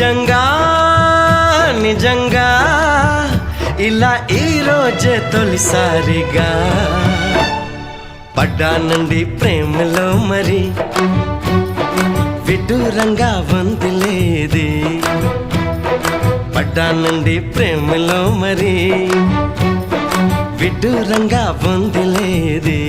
నిజంగా నిజంగా ఇలా ఈ రోజే తొలిసారిగా పడ్డానండి ప్రేమలో మరి విడ్డూరంగా ఉంది లేది పడ్డానండి ప్రేమలో మరి విడ్డూరంగా ఉంది లేది